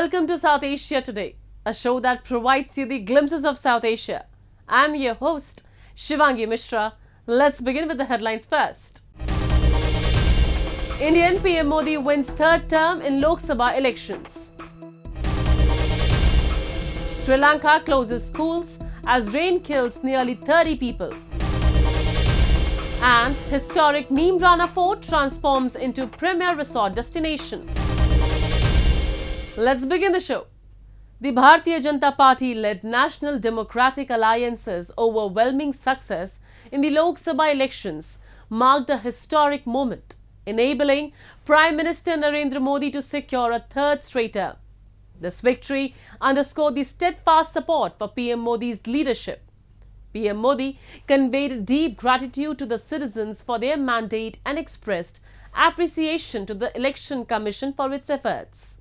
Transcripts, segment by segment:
welcome to South Asia Today, a show that provides you the glimpses of South Asia. I'm your host, Shivangi Mishra. Let's begin with the headlines first. Indian PM Modi wins third term in Lok Sabha elections. Sri Lanka closes schools as rain kills nearly 30 people. And historic Neemrana Fort transforms into premier resort destination. Let's begin the show. The Bharatiya Janata Party-led National Democratic Alliance's overwhelming success in the Lok Sabha elections marked a historic moment, enabling Prime Minister Narendra Modi to secure a third straight term. This victory underscored the steadfast support for PM Modi's leadership. PM Modi conveyed deep gratitude to the citizens for their mandate and expressed appreciation to the Election Commission for its efforts.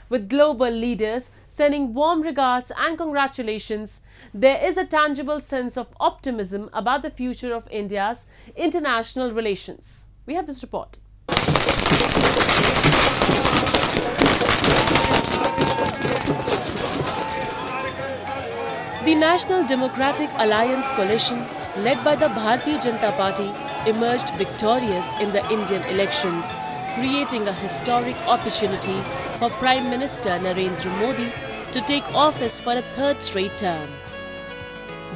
With global leaders sending warm regards and congratulations, there is a tangible sense of optimism about the future of India's international relations. We have this report. The National Democratic Alliance coalition, led by the Bharatiya Janata Party, emerged victorious in the Indian elections, creating a historic opportunity for Prime Minister Narendra Modi to take office for a third straight term.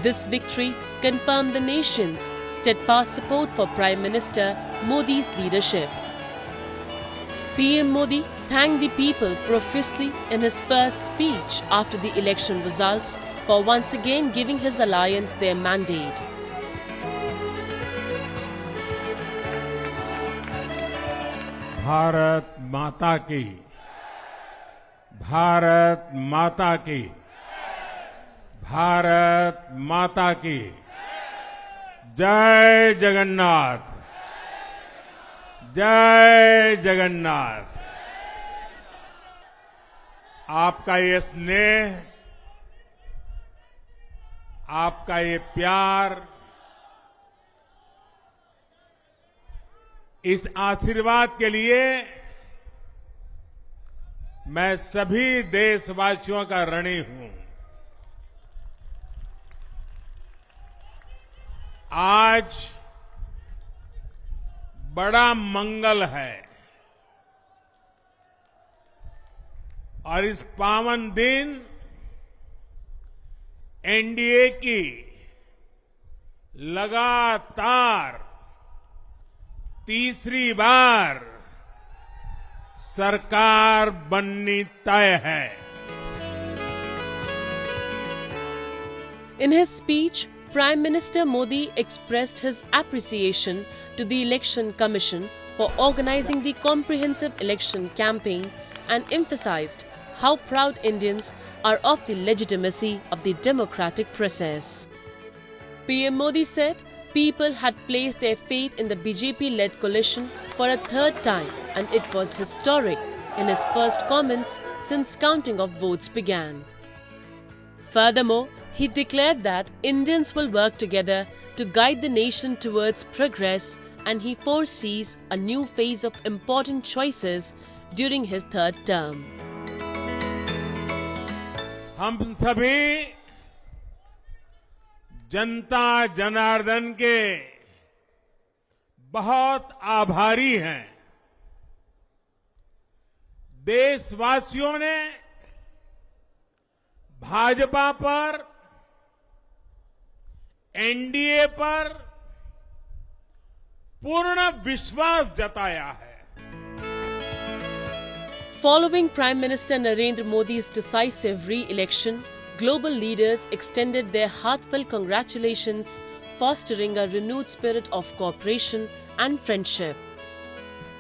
This victory confirmed the nation's steadfast support for Prime Minister Modi's leadership. PM Modi thanked the people profusely in his first speech after the election results for once again giving his alliance their mandate. Bharat माता की, भारत माता की, भारत माता की, जय जगन्नाथ, जय जगन्नाथ। आपका ये स्नेह, आपका ये प्यार, इस आशीर्वाद के लिए मैं सभी देशवासियों का ऋणी हूं। आज बड़ा मंगल है और इस पावन दिन एनडीए की लगातार तीसरी बार सरकार बननी तय है। In his speech, Prime Minister Modi expressed his appreciation to the Election Commission for organizing the comprehensive election campaign and emphasized how proud Indians are of the legitimacy of the democratic process. PM Modi said people had placed their faith in the BJP-led coalition for a third time, and it was historic in his first comments since counting of votes began. Furthermore, he declared that Indians will work together to guide the nation towards progress, and he foresees a new phase of important choices during his third term. हम सभी जनता जनार्दन के बहुत आभारी हैं। देशवासियों ने भाजपा पर, NDA पर पूर्ण विश्वास जताया है। Following Prime Minister Narendra Modi's decisive re-election, global leaders extended their heartfelt congratulations, fostering a renewed spirit of cooperation and friendship.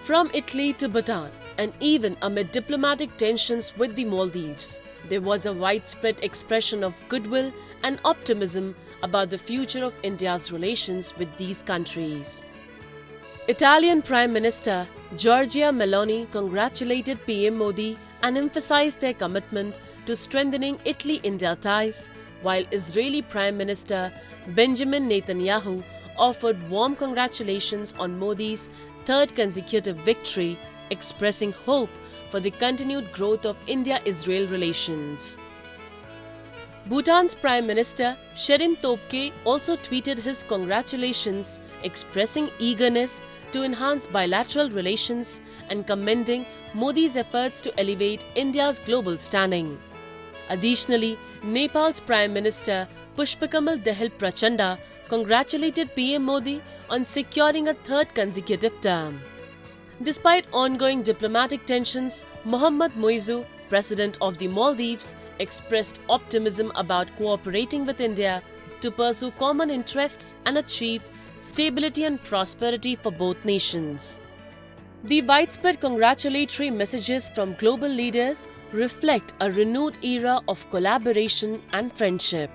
From Italy to Bhutan, and even amid diplomatic tensions with the Maldives, there was a widespread expression of goodwill and optimism about the future of India's relations with these countries. Italian Prime Minister Giorgia Meloni congratulated PM Modi and emphasized their commitment to strengthening Italy-India ties, while Israeli Prime Minister Benjamin Netanyahu offered warm congratulations on Modi's third consecutive victory expressing hope for the continued growth of India-Israel relations. Bhutan's Prime Minister Sherim Tobke also tweeted his congratulations, expressing eagerness to enhance bilateral relations and commending Modi's efforts to elevate India's global standing. Additionally, Nepal's Prime Minister Pushpakamal Dahal Prachanda congratulated PM Modi on securing a third consecutive term. Despite ongoing diplomatic tensions, Mohammad Muizzu, President of the Maldives, expressed optimism about cooperating with India to pursue common interests and achieve stability and prosperity for both nations. The widespread congratulatory messages from global leaders reflect a renewed era of collaboration and friendship.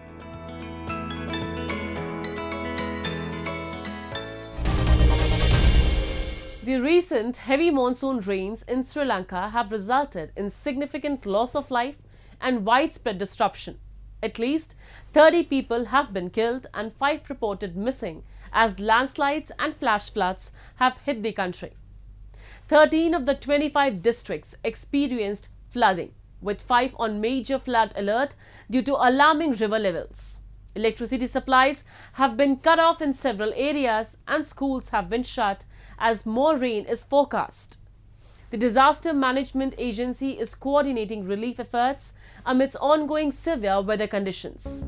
The recent heavy monsoon rains in Sri Lanka have resulted in significant loss of life and widespread disruption. At least 30 people have been killed and 5 reported missing as landslides and flash floods have hit the country. 13 of the 25 districts experienced flooding, with 5 on major flood alert due to alarming river levels. Electricity supplies have been cut off in several areas and schools have been shut as more rain is forecast. The Disaster Management Agency is coordinating relief efforts amidst ongoing severe weather conditions.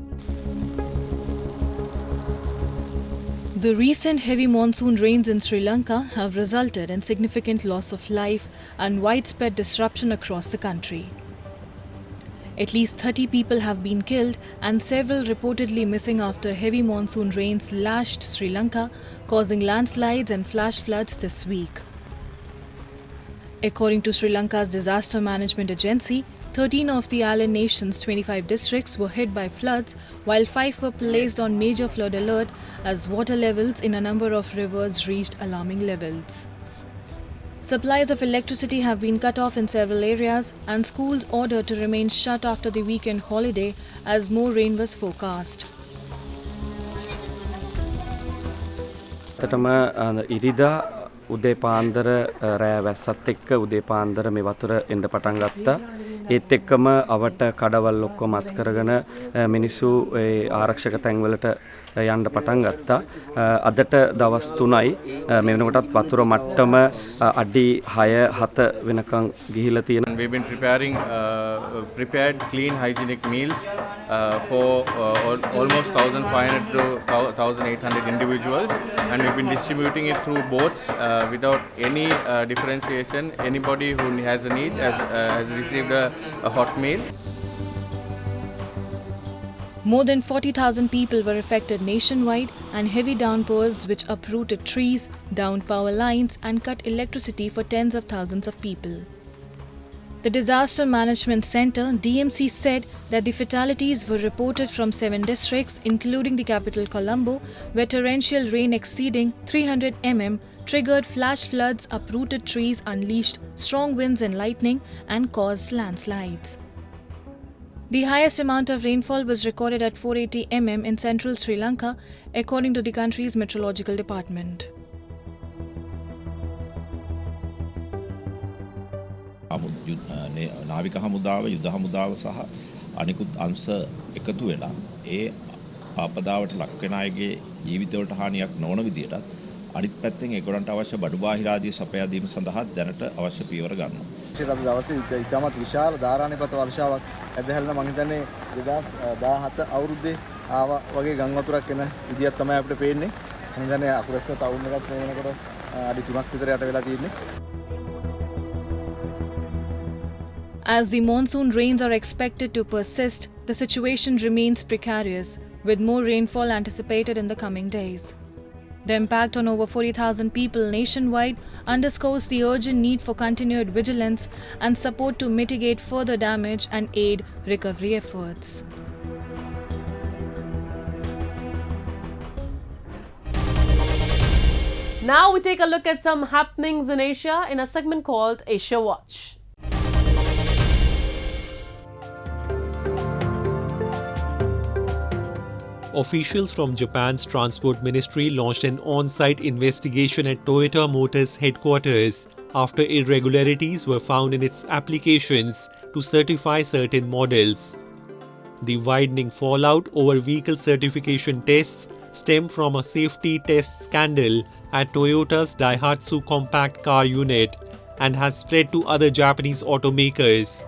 The recent heavy monsoon rains in Sri Lanka have resulted in significant loss of life and widespread disruption across the country. At least 30 people have been killed and several reportedly missing after heavy monsoon rains lashed Sri Lanka, causing landslides and flash floods this week. According to Sri Lanka's Disaster Management Agency, 13 of the island nation's 25 districts were hit by floods, while 5 were placed on major flood alert as water levels in a number of rivers reached alarming levels. Supplies of electricity have been cut off in several areas and schools ordered to remain shut after the weekend holiday as more rain was forecast. ඉරිදා උදේ පාන්දර රෑ වැස්සත් එක්ක උදේ පාන්දර මේ වතුර එන්න පටන් ගත්තා. ඒත් එක්කම අවට කඩවල් ඔක්කොම අස් කරගෙන මිනිස්සු ඒ ආරක්ෂක තැන්වලට යන්න පටන් ගත්තා. අදට දවස් 3යි මේ වෙනකොටත් වතුර මට්ටම අඩි 6-7 වෙනකන් ගිහිලා තියෙනවා. We've been prepared clean hygienic meals for almost 1,500 to 1,800 individuals, and we've been distributing it through boats without any differentiation. Anybody who has a need has received a hot meal. More than 40,000 people were affected nationwide, and heavy downpours which uprooted trees, downed power lines and cut electricity for tens of thousands of people. The Disaster Management Center (DMC) said that the fatalities were reported from 7 districts including the capital Colombo, where torrential rain exceeding 300 mm triggered flash floods, uprooted trees, unleashed strong winds and lightning and caused landslides. The highest amount of rainfall was recorded at 480 mm in central Sri Lanka, according to the country's meteorological department. නාවික හමුදාව යුද හමුදාව සහ අනිකුත් අංශ එකතු වෙලා ඒ ආපදාවට ලක් වෙන අයගේ ජීවිතවලට හානියක් නොවන විදිහටත් අනිත් පැත්තෙන් ඒගොල්ලන්ට අවශ්‍ය බඩු බාහිර ආදී සපයා දීම සඳහා දැනට අවශ්‍ය පියවර ගන්නවා. අද දවසේ ඉතාමත් විශාල ධාරානිපත වර්ෂාවක් ඇදහැල්ලා මම හිතන්නේ 2017 අවුරුද්දේ ආවා වගේ ගම් වතුරක් එන විදියක් තමයි අපිට පේන්නේ. මම හිතන්නේ අකුරස්ස ටවුන් එකත් මේ වෙනකොට අඩි 3ක් විතර යට වෙලා තියෙන්නේ. As the monsoon rains are expected to persist, the situation remains precarious, with more rainfall anticipated in the coming days. The impact on over 40,000 people nationwide underscores the urgent need for continued vigilance and support to mitigate further damage and aid recovery efforts. Now we take a look at some happenings in Asia in a segment called Asia Watch. Officials from Japan's Transport Ministry launched an on-site investigation at Toyota Motors headquarters after irregularities were found in its applications to certify certain models. The widening fallout over vehicle certification tests stem from a safety test scandal at Toyota's Daihatsu compact car unit and has spread to other Japanese automakers.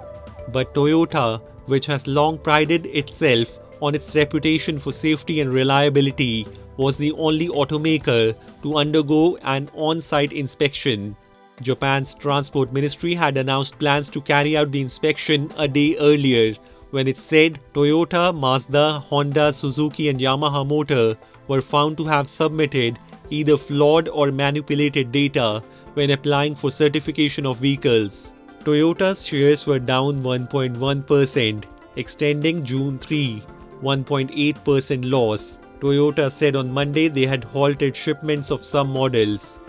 But Toyota, which has long prided itself on its reputation for safety and reliability, was the only automaker to undergo an on-site inspection. Japan's Transport Ministry had announced plans to carry out the inspection a day earlier, when it said Toyota, Mazda, Honda, Suzuki and Yamaha Motor were found to have submitted either flawed or manipulated data when applying for certification of vehicles. Toyota's shares were down 1.1%, extending June 3, 1.8% loss. Toyota said on Monday they had halted shipments of some models.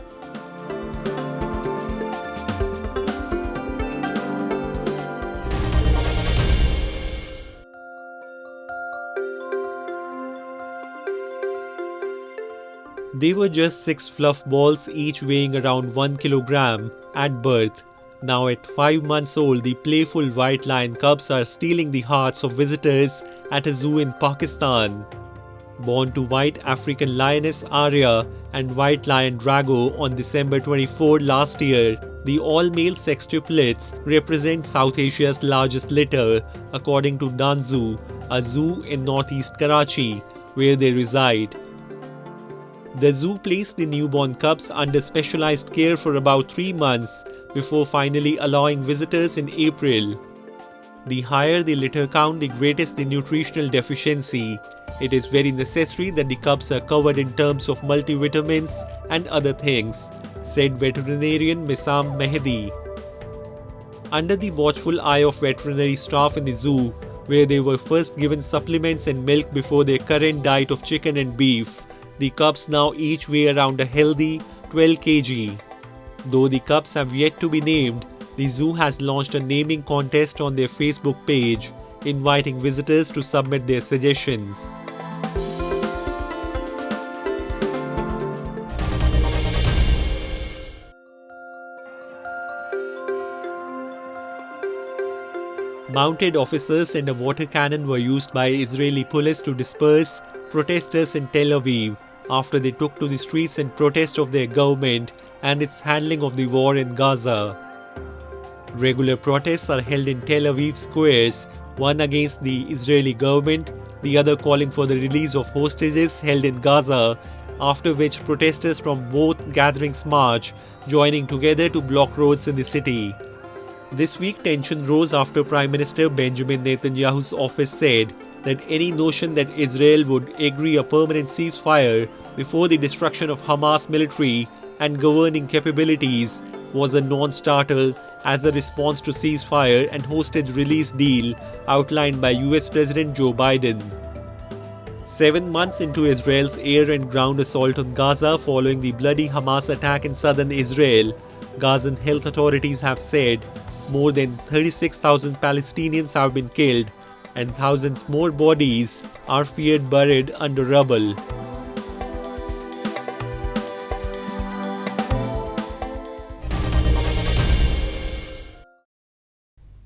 They were just 6 fluff balls, each weighing around 1 kilogram at birth. Now at 5 months old, the playful white lion cubs are stealing the hearts of visitors at a zoo in Pakistan. Born to white African lioness Arya and white lion Drago on December 24 last year, the all-male sextuplets represent South Asia's largest litter, according to Danzu, a zoo in northeast Karachi, where they reside. The zoo placed the newborn cubs under specialized care for about 3 months before finally allowing visitors in April. The higher the litter count, the greatest the nutritional deficiency. It is very necessary that the cubs are covered in terms of multivitamins and other things, said veterinarian Misam Mehdi. Under the watchful eye of veterinary staff in the zoo, where they were first given supplements and milk before their current diet of chicken and beef, the cubs now each weigh around a healthy 12 kg. Though the cubs have yet to be named, the zoo has launched a naming contest on their Facebook page, inviting visitors to submit their suggestions. Mounted officers and a water cannon were used by Israeli police to disperse protesters in Tel Aviv after they took to the streets in protest of their government and its handling of the war in Gaza. Regular protests are held in Tel Aviv squares, one against the Israeli government, the other calling for the release of hostages held in Gaza, after which protesters from both gatherings march, joining together to block roads in the city. This week, tension rose after Prime Minister Benjamin Netanyahu's office said that any notion that Israel would agree a permanent ceasefire before the destruction of Hamas military and governing capabilities was a non-starter as a response to ceasefire and hostage release deal outlined by US President Joe Biden. 7 months into Israel's air and ground assault on Gaza following the bloody Hamas attack in southern Israel, Gazan health authorities have said more than 36,000 Palestinians have been killed and thousands more bodies are feared buried under rubble.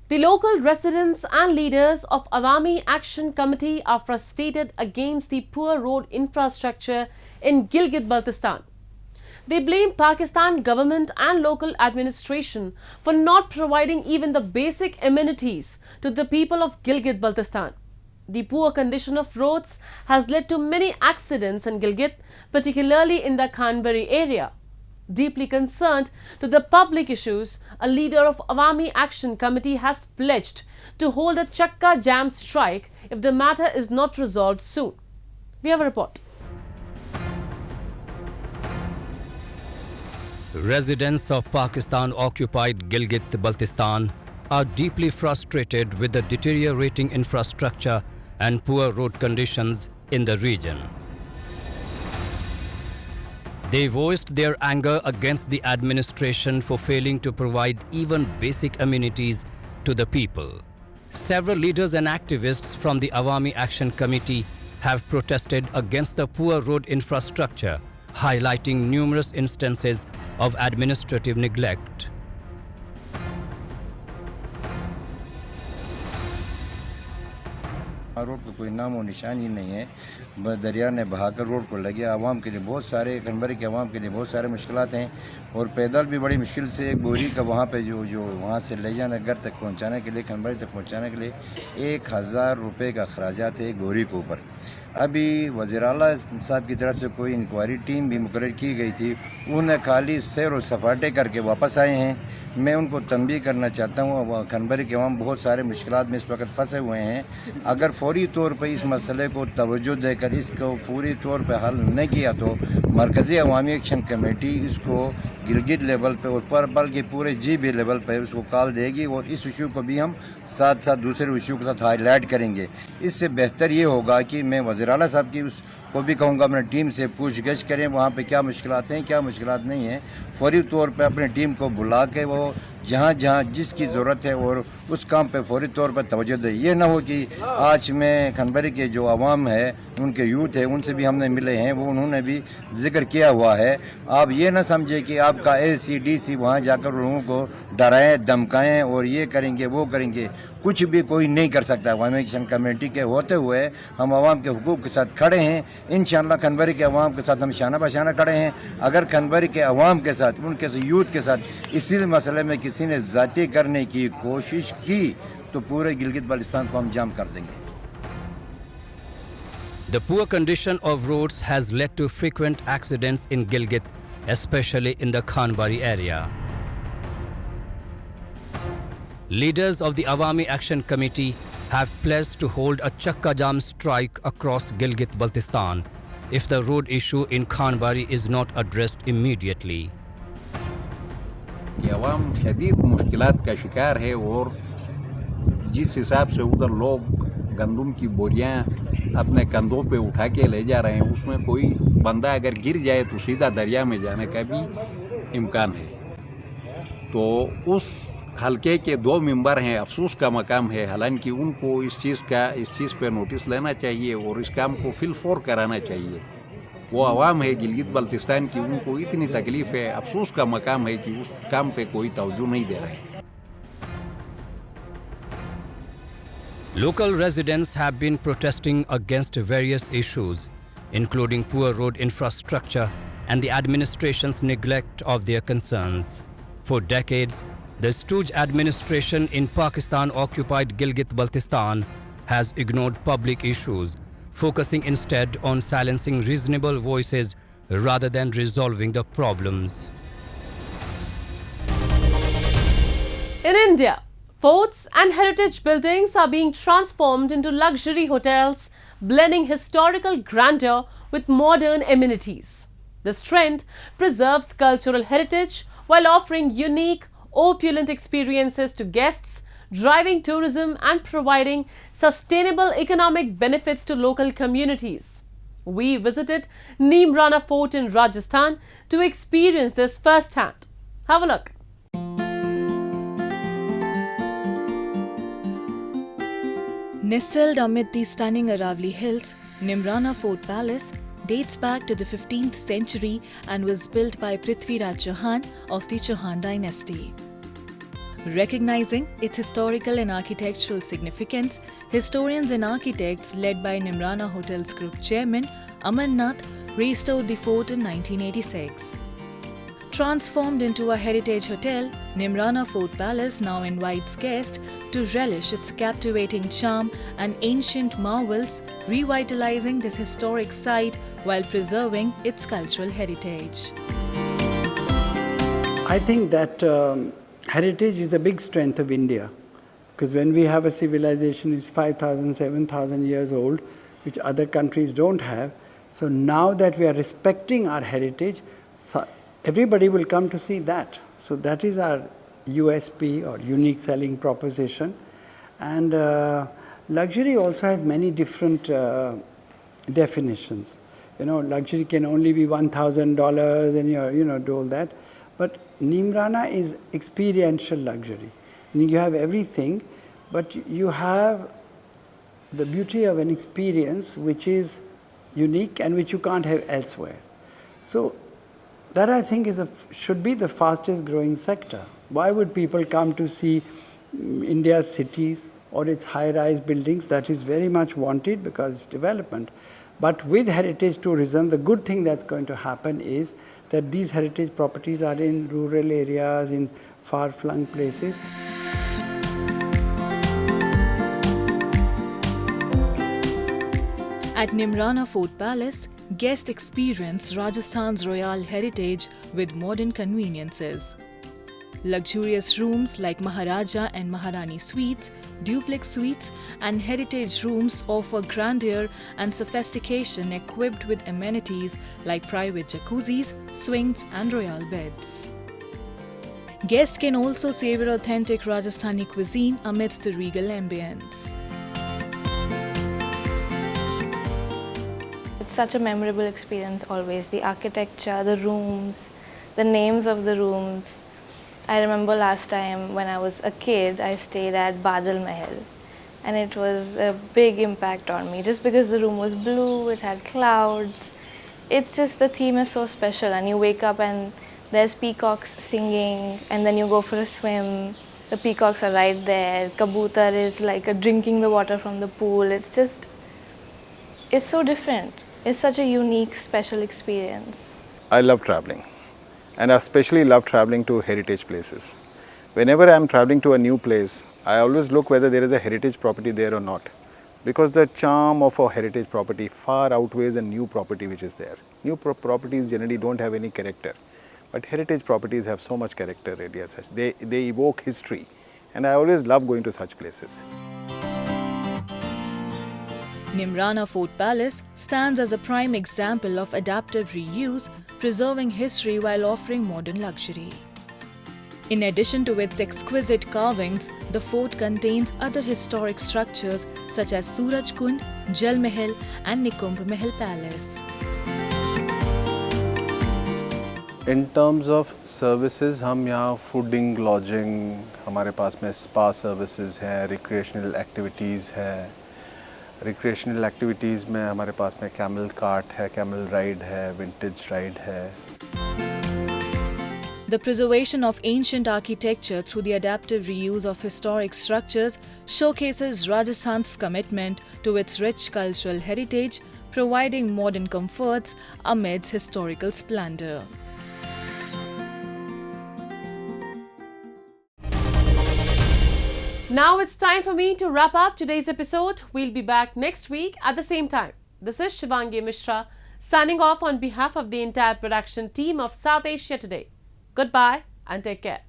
The local residents and leaders of Awami Action Committee are frustrated against the poor road infrastructure in Gilgit-Baltistan. They blame Pakistan government and local administration for not providing even the basic amenities to the people of Gilgit-Baltistan. The poor condition of roads has led to many accidents in Gilgit, particularly in the Khanbari area. Deeply concerned to the public issues, a leader of Awami Action Committee has pledged to hold a Chakka Jam strike if the matter is not resolved soon. We have a report. Residents of Pakistan-occupied Gilgit-Baltistan are deeply frustrated with the deteriorating infrastructure and poor road conditions in the region. They voiced their anger against the administration for failing to provide even basic amenities to the people. Several leaders and activists from the Awami Action Committee have protested against the poor road infrastructure, highlighting numerous instances of administrative neglect. Road का कोई नाम और निशान ही नहीं है। दरिया ने बहाकर road को लग गया। आवाम के लिए बहुत सारे, खनबरी के आवाम के लिए बहुत सारे मुश्किलात हैं और पैदल भी बड़ी मुश्किल से एक बोरी का वहाँ पे जो वहाँ से ले जाना घर तक पहुँचाने के लिए, खनबरी तक पहुँचाने के लिए 1000 रुपये का अखराजात है एक बोरी के ऊपर। अभी वज़ीर आला साहब की तरफ से कोई इंक्वायरी टीम भी मुकर्रर की गई थी, उन्हें खाली सैर और सपाटे करके वापस आए हैं। मैं उनको तंबीह करना चाहता हूँ, खनबरी के अवाम बहुत सारे मुश्किलात में इस वक्त फंसे हुए हैं। अगर फौरी तौर पर इस मसले को तवज्जो देकर इसको पूरी तौर पर हल नहीं किया तो मरकज़ी अवामी एक्शन कमेटी इसको गिलगित लेवल पे और बल्कि पूरे GB लेवल पे उसको कॉल देगी और इस इशू को भी हम साथ साथ दूसरे इशू के साथ हाईलाइट करेंगे। इससे बेहतर ये होगा कि मैं वज़ीर आला साहब की उसको भी कहूँगा अपनी टीम से पूछगछ करें वहाँ पे क्या मुश्किलात हैं क्या मुश्किलात नहीं हैं। फौरी तौर पे अपनी टीम को बुला के वो जहाँ जहाँ जिसकी ज़रूरत है और उस काम पे फौरी तौर पर तवज्जो दे। ये ना हो कि आज मैं खनबरी के जो आवाम है उनके यूथ है उनसे भी हमने मिले हैं, वो उन्होंने भी जिक्र किया हुआ है। आप ये ना समझे कि आपका LCDC वहाँ जाकर लोगों को डराएं धमकाएं और ये करेंगे वो करेंगे, कुछ भी कोई नहीं कर सकता। अवामी एक्शन कमेटी के होते हुए हम आवाम के हुकूक के साथ खड़े हैं। इंशाअल्लाह खनबरी के अवाम के साथ हम शाना बशाना खड़े हैं। अगर खनबरी के अवाम के साथ उनके यूथ के साथ इसी मसले में किसी ने ज़्यादती करने की कोशिश की तो पूरे गिलगित बाल्टिस्तान को हम जाम कर देंगे। The poor condition of roads has led to frequent accidents in Gilgit, especially in the Khanbari area. Leaders of the Awami Action Committee have pledged to hold a Chakka Jam strike across Gilgit-Baltistan if the road issue in Khanbari is not addressed immediately. कि अवाम शदीद मुश्किलात का शिकार है और जिस हिसाब से उधर लोग गंदम की बोरियां अपने कंधों पे उठा के ले जा रहे हैं उसमें कोई बंदा अगर गिर जाए तो सीधा दरिया में जाने का भी इम्कान है। तो उस हलके के 2 मेंबर हैं, अफसोस का मकाम है, हालांकि उनको इस चीज़ पे नोटिस लेना चाहिए और इस काम को फिलफौर कराना चाहिए। वो आवाम है गिलगित बल्तिस्तान की, उनको इतनी तकलीफ है, अफसोस का मकाम है कि उस काम पे कोई तवज्जो नहीं दे रहे। Local residents have been protesting against various issues, including poor road infrastructure and the administration's neglect of their concerns. For decades, the stooge administration in Pakistan-occupied Gilgit-Baltistan has ignored public issues, focusing instead on silencing reasonable voices rather than resolving the problems. In India, forts and heritage buildings are being transformed into luxury hotels, blending historical grandeur with modern amenities. This trend preserves cultural heritage while offering unique, opulent experiences to guests, driving tourism and providing sustainable economic benefits to local communities. We visited Neemrana Fort in Rajasthan to experience this firsthand. Have a look. Nestled amid the stunning Aravalli Hills, Neemrana Fort Palace dates back to the 15th century and was built by Prithviraj Chauhan of the Chauhan dynasty. Recognizing its historical and architectural significance, historians and architects led by Neemrana Hotels Group Chairman Aman Nath restored the fort in 1986. Transformed into a heritage hotel, Neemrana Fort Palace now invites guests to relish its captivating charm and ancient marvels, revitalizing this historic site while preserving its cultural heritage. I think that heritage is a big strength of India, because when we have a civilization which is 5,000, 7,000 years old, which other countries don't have, so now that we are respecting our heritage, everybody will come to see that. So that is our USP or unique selling proposition. And luxury also has many different definitions. Luxury can only be $1,000 and do all that. But Neemrana is experiential luxury. You have everything, but you have the beauty of an experience which is unique and which you can't have elsewhere. So that I think should be the fastest growing sector. Why would people come to see India's cities, or it's high-rise buildings. That is very much wanted because it's development. But with heritage tourism, the good thing that's going to happen is that these heritage properties are in rural areas, in far-flung places. At Nimrana Fort Palace, guests experience Rajasthan's royal heritage with modern conveniences. Luxurious rooms like Maharaja and Maharani suites, duplex suites, and heritage rooms offer grandeur and sophistication equipped with amenities like private jacuzzis, swings, and royal beds. Guests can also savor authentic Rajasthani cuisine amidst the regal ambience. It's such a memorable experience always. The architecture, the rooms, the names of the rooms. I remember last time when I was a kid, I stayed at Badal Mahal, and it was a big impact on me just because the room was blue, it had clouds. It's just, the theme is so special, and you wake up and there's peacocks singing, and then you go for a swim. The peacocks are right there. Kabutar is like drinking the water from the pool. It's so different. It's such a unique, special experience. I love traveling, and I especially love traveling to heritage places. Whenever I am traveling to a new place, I always look whether there is a heritage property there or not, because the charm of a heritage property far outweighs a new property which is there. New properties generally don't have any character, but heritage properties have so much character really as such. They evoke history, and I always love going to such places. Nimrana Fort Palace stands as a prime example of adaptive reuse, preserving history while offering modern luxury. In addition to its exquisite carvings, the fort contains other historic structures such as Suraj Kund, Jal Mahal and Nikumb Mahal Palace. In terms of services, हम यहाँ fooding, lodging, हमारे पास में spa services हैं, recreational activities हैं. Recreational activities में हमारे पास में camel cart है, कैमल राइड है, विंटेज राइड है. The preservation of ancient architecture through the adaptive reuse of historic structures showcases Rajasthan's commitment to its rich cultural heritage, providing modern comforts amidst historical splendor. Now it's time for me to wrap up today's episode. We'll be back next week at the same time. This is Shivangi Mishra signing off on behalf of the entire production team of South Asia Today. Goodbye and take care.